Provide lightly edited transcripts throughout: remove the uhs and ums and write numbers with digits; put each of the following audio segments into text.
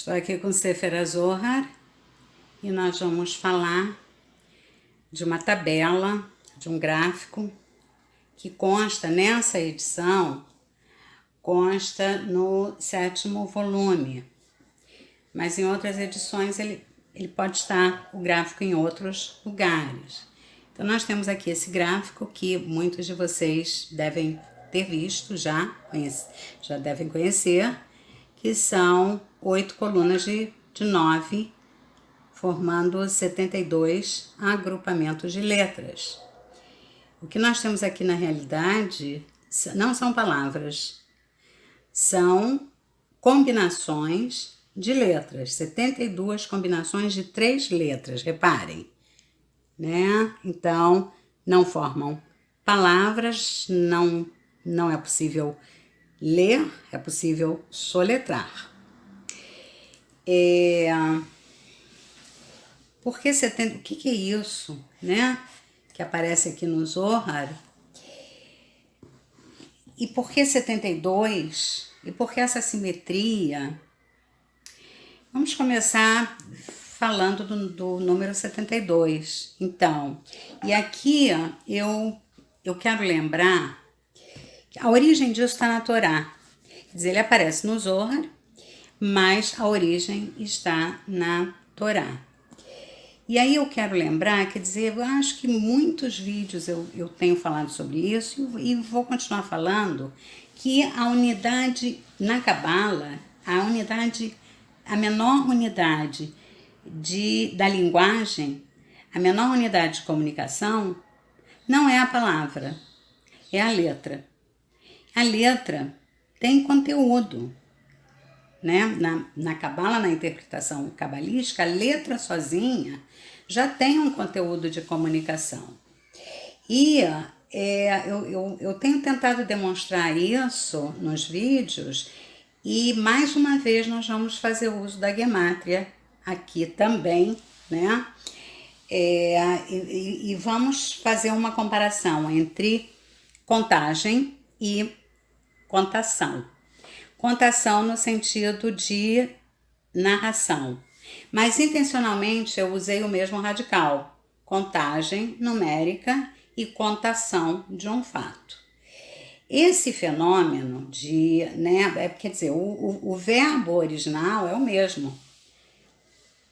Estou aqui com Sefer Zohar e nós vamos falar de uma tabela, de um gráfico que consta nessa edição, consta no 7º volume, mas em outras edições ele pode estar o gráfico em outros lugares. Então nós temos aqui esse gráfico que muitos de vocês devem ter visto já devem conhecer, que são 8 colunas de 9, formando 72 agrupamentos de letras. O que nós temos aqui na realidade não são palavras, são combinações de letras, 72 combinações de 3 letras, reparem, né? Então, não formam palavras, não é possível ler, é possível soletrar. Porque o que é isso, né? Que aparece aqui no Zohar? E por que 72? E por que essa simetria? Vamos começar falando do número 72. Então, e aqui eu quero lembrar que a origem disso está na Torá. Quer dizer, ele aparece no Zohar, mas a origem está na Torá. E aí eu quero lembrar, quer dizer, eu acho que muitos vídeos eu tenho falado sobre isso e vou continuar falando, que a unidade na Cabala, a menor unidade da linguagem, a menor unidade de comunicação, não é a palavra, é a letra. A letra tem conteúdo, né? Na Cabala, na interpretação cabalística, a letra sozinha já tem um conteúdo de comunicação. E eu tenho tentado demonstrar isso nos vídeos e, mais uma vez, nós vamos fazer uso da gemátria aqui também, né? E vamos fazer uma comparação entre contagem e contação. Contação no sentido de narração. Mas intencionalmente eu usei o mesmo radical. Contagem numérica e contação de um fato. Esse fenômeno quer dizer, o verbo original é o mesmo.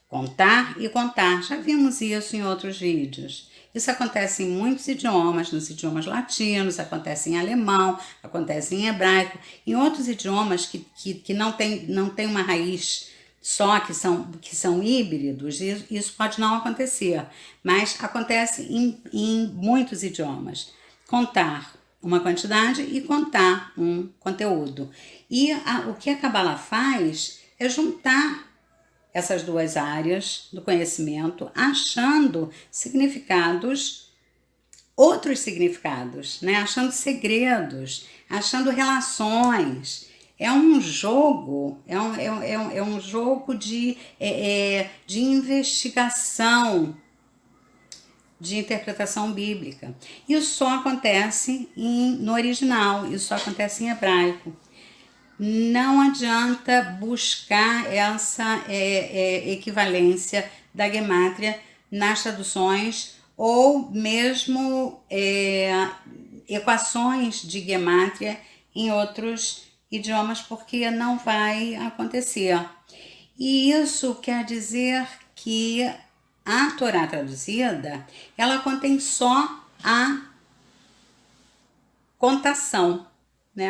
Contar e contar. Já vimos isso em outros vídeos. Isso acontece em muitos idiomas, nos idiomas latinos, acontece em alemão, acontece em hebraico, em outros idiomas que não tem uma raiz só, que são híbridos, isso pode não acontecer, mas acontece em muitos idiomas. Contar uma quantidade e contar um conteúdo. E o que a Cabala faz é juntar essas duas áreas do conhecimento, achando outros significados, né? Achando segredos, achando relações. É um jogo, é um jogo de investigação, de interpretação bíblica. Isso só acontece no original, isso só acontece em hebraico. Não adianta buscar essa equivalência da gemátria nas traduções ou mesmo equações de gemátria em outros idiomas, porque não vai acontecer. E isso quer dizer que a Torá traduzida, ela contém só a contação, né?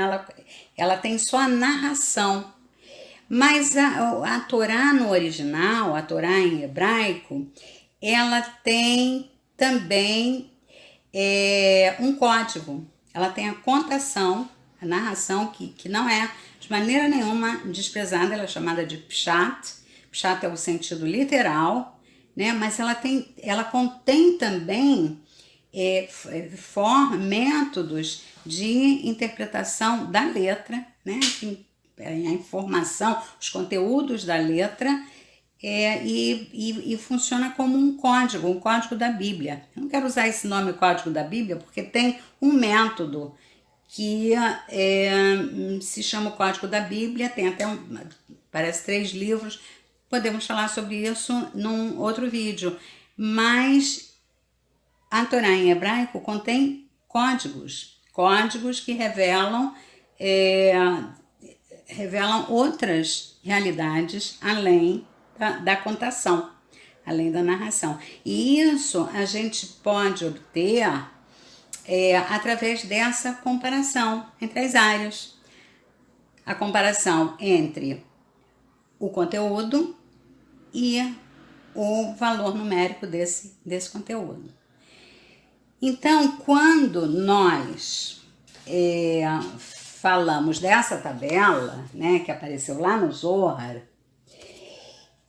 Ela tem só a narração, mas a Torá no original, a Torá em hebraico, ela tem também um código, ela tem a contação, a narração, que não é de maneira nenhuma desprezada, ela é chamada de pshat. Pshat é o sentido literal, né? Mas ela contém também métodos de interpretação da letra, né? A informação, os conteúdos da letra, e funciona como um código da Bíblia. Eu não quero usar esse nome código da Bíblia porque tem um método que se chama o código da Bíblia, tem até parece 3 livros. Podemos falar sobre isso num outro vídeo. Mas a Torá em hebraico contém códigos que revelam outras realidades além da contação, além da narração. E isso a gente pode obter através dessa comparação entre as áreas. A comparação entre o conteúdo e o valor numérico desse conteúdo. Então, quando nós falamos dessa tabela, né, que apareceu lá no Zohar,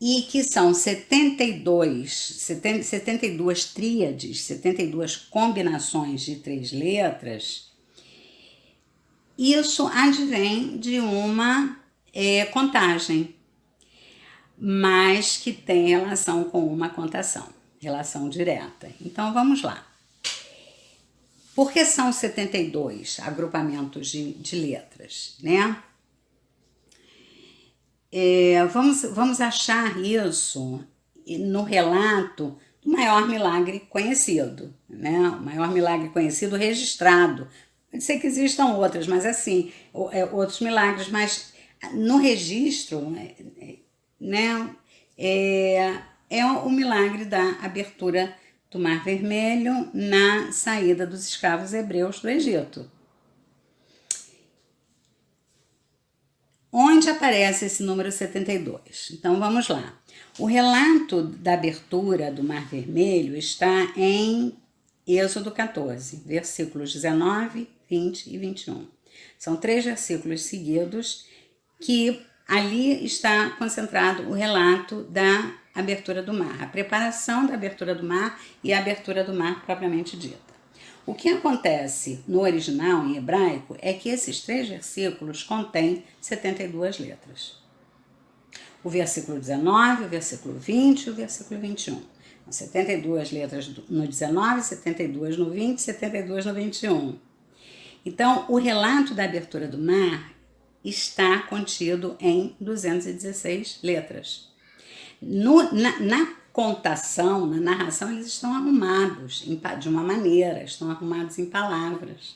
e que são 72 tríades, 72 combinações de 3 letras, isso advém de uma contagem, mas que tem relação com uma contação, relação direta. Então, vamos lá. Por que são 72 agrupamentos de letras, né? Vamos achar isso no relato do maior milagre conhecido, né? O maior milagre conhecido registrado. Pode ser que existam outras, mas assim, outros milagres, mas no registro, né, é o milagre da abertura do Mar Vermelho na saída dos escravos hebreus do Egito. Onde aparece esse número 72? Então vamos lá. O relato da abertura do Mar Vermelho está em Êxodo 14, versículos 19, 20 e 21. São 3 versículos seguidos que ali está concentrado o relato da abertura do mar, a preparação da abertura do mar e a abertura do mar propriamente dita. O que acontece no original em hebraico é que esses 3 versículos contêm 72 letras. O versículo 19, o versículo 20 e o versículo 21. 72 letras no 19, 72 no 20, 72 no 21. Então, o relato da abertura do mar está contido em 216 letras. Na contação, na narração, eles estão arrumados de uma maneira, estão arrumados em palavras.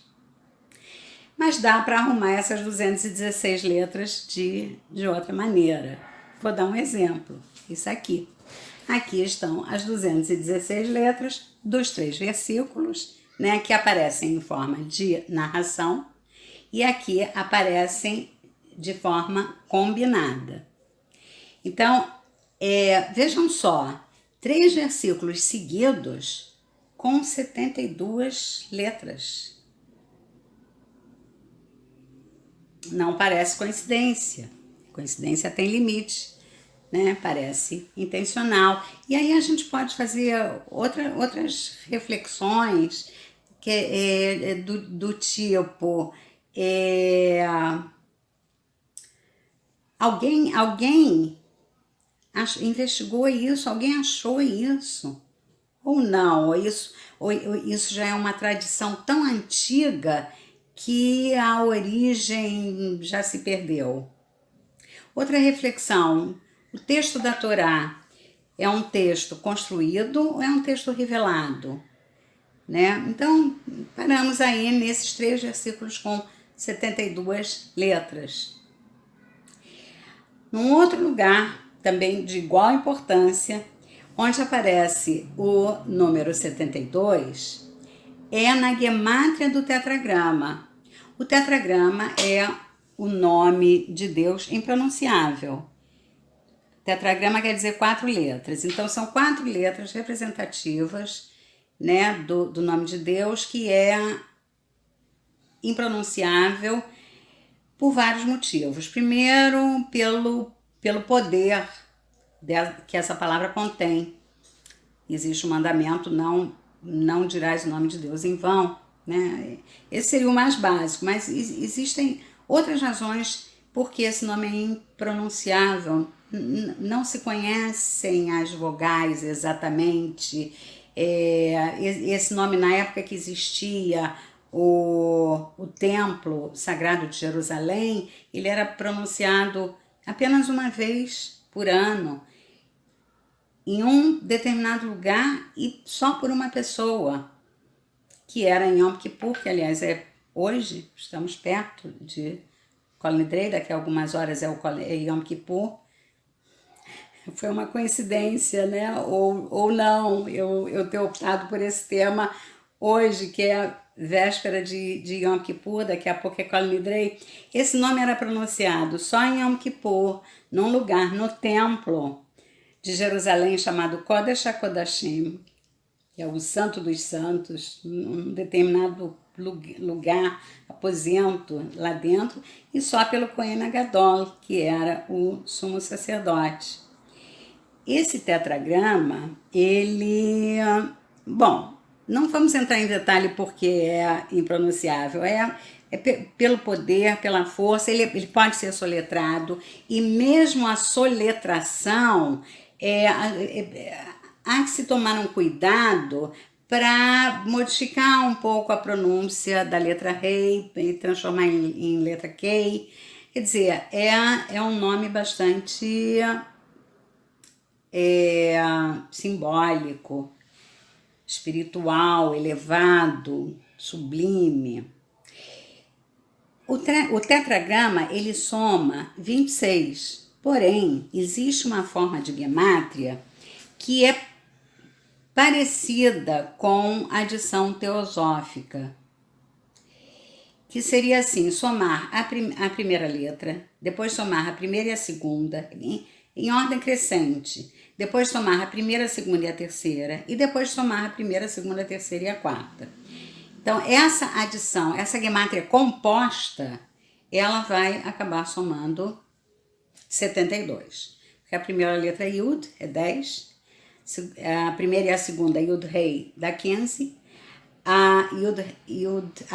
Mas dá para arrumar essas 216 letras de outra maneira. Vou dar um exemplo. Isso aqui. Aqui estão as 216 letras dos 3 versículos, né, que aparecem em forma de narração e aqui aparecem de forma combinada. Então, vejam só, 3 versículos seguidos com 72 letras. Não parece coincidência. Coincidência tem limite, né? Parece intencional. E aí a gente pode fazer outras reflexões que do tipo alguém investigou isso, alguém achou isso ou não, ou isso já é uma tradição tão antiga que a origem já se perdeu. Outra reflexão, o texto da Torá é um texto construído ou é um texto revelado? Né? Então, paramos aí nesses 3 versículos com 72 letras. Num outro lugar, também de igual importância, onde aparece o número 72, é na gemátria do tetragrama. O tetragrama é o nome de Deus impronunciável. Tetragrama quer dizer 4 letras. Então, são 4 letras representativas, né, do nome de Deus, que é impronunciável por vários motivos. Primeiro, pelo poder que essa palavra contém. Existe um mandamento, não dirás o nome de Deus em vão, né? Esse seria o mais básico, mas existem outras razões porque esse nome é impronunciável. Não se conhecem as vogais exatamente. Esse nome, na época que existia o templo sagrado de Jerusalém, ele era pronunciado apenas uma vez por ano, em um determinado lugar e só por uma pessoa, que era em Yom Kippur, que aliás hoje, estamos perto de Kol Nidrei, daqui a algumas horas é Yom Kippur. Foi uma coincidência, né? Ou não, eu ter optado por esse tema hoje, que é a véspera de Yom Kippur, daqui a pouco é Kol Nidrei. Esse nome era pronunciado só em Yom Kippur, num lugar, no templo de Jerusalém, chamado Kodesh HaKodashim, que é o Santo dos Santos, um determinado lugar, aposento lá dentro, e só pelo Kohen Gadol, que era o sumo sacerdote. Esse tetragrama, bom, não vamos entrar em detalhe porque é impronunciável, pelo poder, pela força, ele pode ser soletrado, e mesmo a soletração, há que se tomar um cuidado para modificar um pouco a pronúncia da letra Rei e transformar em letra Kei. Quer dizer, é um nome bastante simbólico, espiritual, elevado, sublime. O tetragrama, ele soma 26, porém, existe uma forma de gemátria que é parecida com a adição teosófica, que seria assim, somar a primeira letra, depois somar a primeira e a segunda, em ordem crescente, depois somar a primeira, a segunda e a terceira, e depois somar a primeira, a segunda, a terceira e a quarta. Então, essa adição, essa gemátria composta, ela vai acabar somando 72. Porque a primeira letra Yud é 10, a primeira e a segunda Yud Rei dá 15, a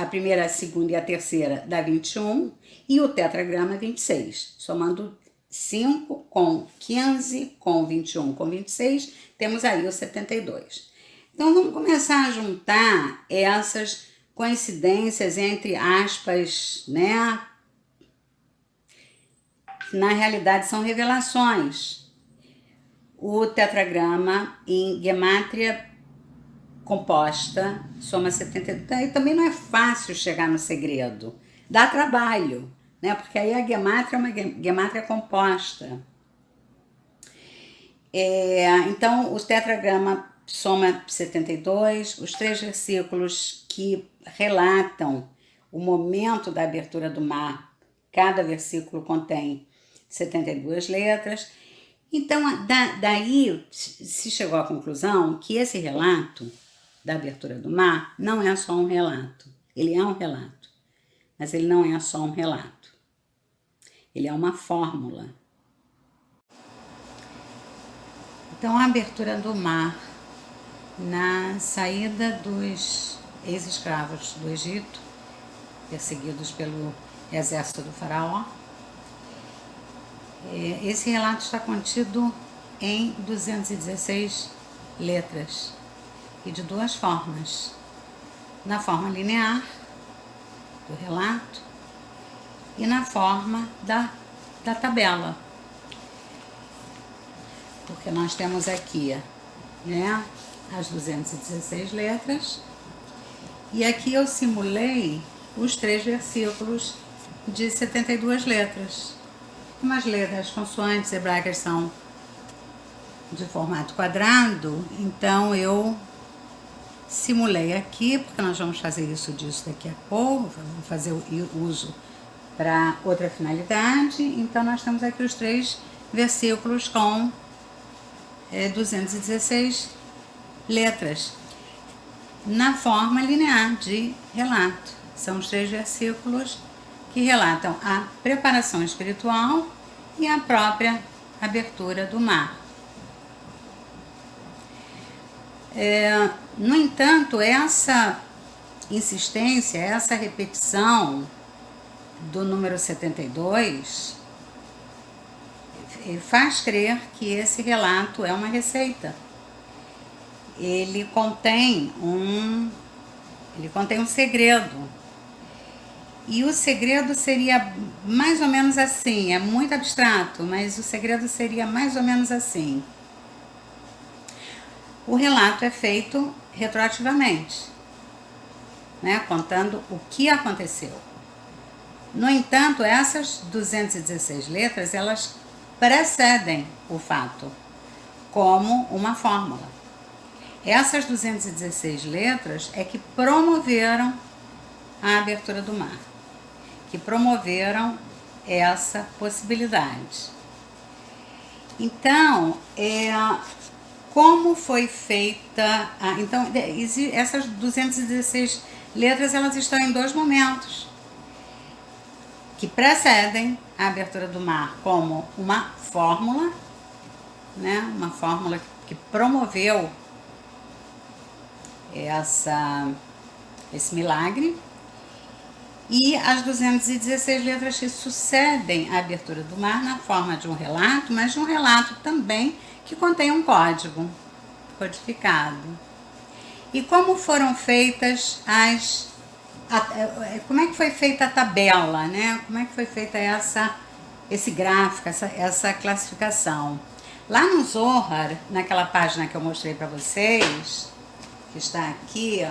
primeira, a segunda e a terceira dá 21, e o tetragrama 26, somando 5 com 15, com 21, com 26, temos aí o 72. Então, vamos começar a juntar essas coincidências, entre aspas, né? Na realidade, são revelações. O tetragrama em gemátria composta soma 72. E também não é fácil chegar no segredo. Dá trabalho, né? Porque aí a gemátria é uma gemátria composta. Então, o tetragrama soma 72, os 3 versículos que relatam o momento da abertura do mar, cada versículo contém 72 letras. Então, daí se chegou à conclusão que esse relato da abertura do mar não é só um relato. Ele é um relato, mas ele não é só um relato. Ele é uma fórmula. Então, a abertura do mar na saída dos ex-escravos do Egito, perseguidos pelo exército do faraó. Esse relato está contido em 216 letras e de 2 formas. Na forma linear do relato e na forma da tabela. Porque nós temos aqui, né, as 216 letras, e aqui eu simulei os 3 versículos de 72 letras. Como as consoantes hebraicas são de formato quadrado, então eu simulei aqui, porque nós vamos fazer disso daqui a pouco, vamos fazer o uso para outra finalidade. Então nós temos aqui os 3 versículos com 216 letras, na forma linear de relato. São os 3 versículos que relatam a preparação espiritual e a própria abertura do mar. No entanto, essa insistência, essa repetição do número 72 faz crer que esse relato é uma receita. Ele contém um segredo. E o segredo seria mais ou menos assim, é muito abstrato, mas o segredo seria mais ou menos assim. O relato é feito retroativamente, né, contando o que aconteceu. No entanto, essas 216 letras, elas precedem o fato, como uma fórmula. Essas 216 letras é que promoveram a abertura do mar, que promoveram essa possibilidade. Então, como foi feita... então, essas 216 letras, elas estão em dois momentos, que precedem a abertura do mar como uma fórmula, né? Uma fórmula que promoveu esse milagre, e as 216 letras que sucedem a abertura do mar na forma de um relato, mas de um relato também que contém um código codificado. E como foram feitas como é que foi feita a tabela, né? Como é que foi feita esse gráfico, essa classificação? Lá no Zohar, naquela página que eu mostrei para vocês, que está aqui,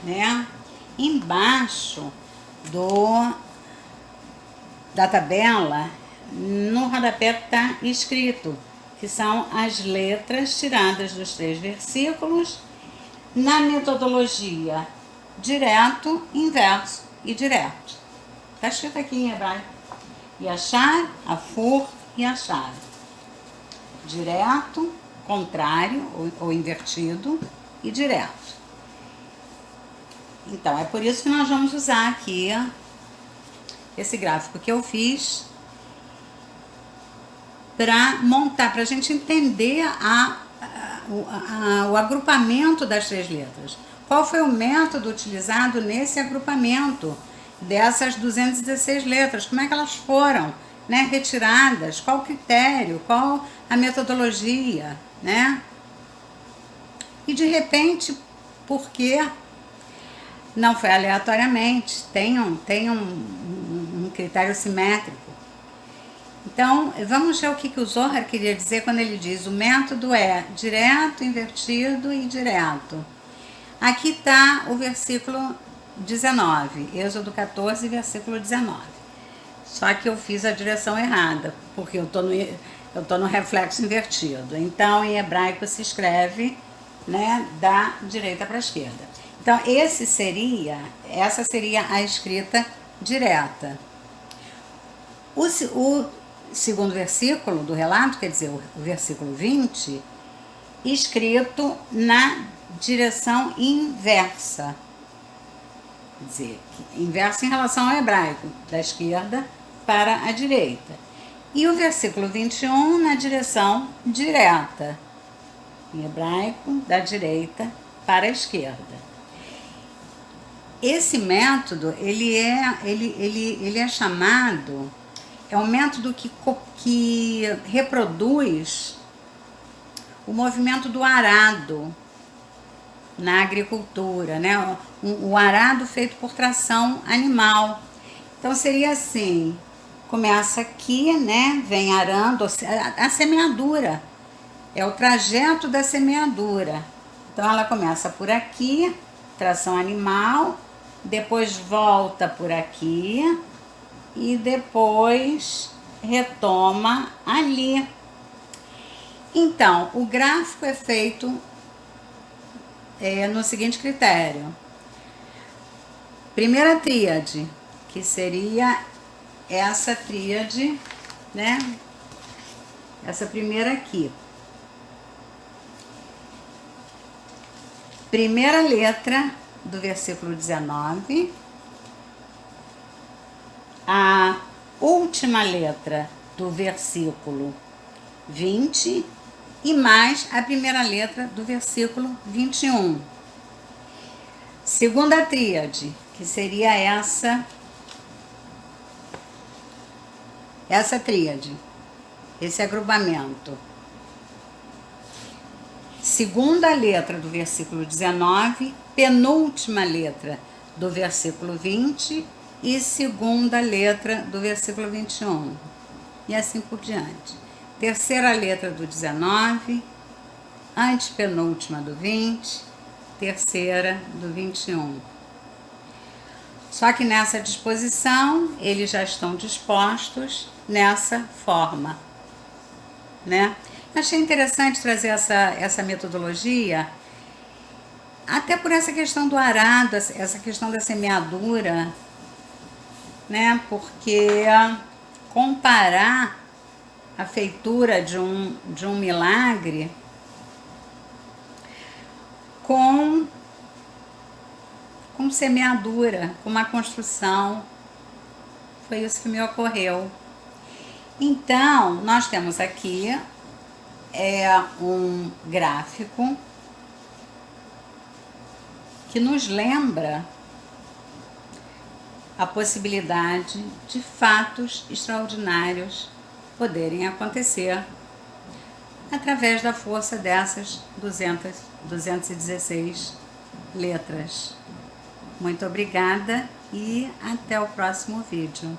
né? Embaixo da tabela, no rodapé está escrito que são as letras tiradas dos 3 versículos na metodologia direto, inverso e direto. Está escrito aqui em hebraico. Yashar, Afur e Yashar. Direto, contrário ou invertido e direto. Então, é por isso que nós vamos usar aqui esse gráfico que eu fiz para montar, para a gente entender o agrupamento das 3 letras. Qual foi o método utilizado nesse agrupamento dessas 216 letras? Como é que elas foram, né, retiradas? Qual o critério? Qual a metodologia, né? E de repente, por que não foi aleatoriamente? Tem um critério simétrico. Então, vamos ver o que o Zohar queria dizer quando ele diz: o método é direto, invertido e direto. Aqui está o versículo 19, Êxodo 14, versículo 19. Só que eu fiz a direção errada, porque eu tô no reflexo invertido. Então, em hebraico se escreve, né, da direita para a esquerda. Então, essa seria a escrita direta. O segundo versículo do relato, quer dizer, o versículo 20, escrito na direção inversa. Quer dizer, inversa em relação ao hebraico, da esquerda para a direita. E o versículo 21 na direção direta, em hebraico, da direita para a esquerda. Esse método, ele é chamado, é um método que reproduz o movimento do arado na agricultura, né? O arado feito por tração animal. Então seria assim, começa aqui, né? Vem arando, a semeadura, é o trajeto da semeadura. Então ela começa por aqui, tração animal, depois volta por aqui e depois retoma ali. Então, o gráfico é feito no seguinte critério. Primeira tríade, que seria essa tríade, né? Essa primeira aqui. Primeira letra do versículo 19, a última letra do versículo 20 e mais a primeira letra do versículo 21. Segunda tríade, que seria essa tríade, esse agrupamento. Segunda letra do versículo 19, penúltima letra do versículo 20 e segunda letra do versículo 21, e assim por diante. Terceira letra do 19, antepenúltima do 20, terceira do 21. Só que nessa disposição, eles já estão dispostos nessa forma, né? Achei interessante trazer essa metodologia, até por essa questão do arado, essa questão da semeadura, né? Porque comparar a feitura de um milagre com semeadura, com uma construção, foi isso que me ocorreu. Então, nós temos aqui um gráfico que nos lembra a possibilidade de fatos extraordinários poderem acontecer através da força dessas 216 letras. Muito obrigada e até o próximo vídeo.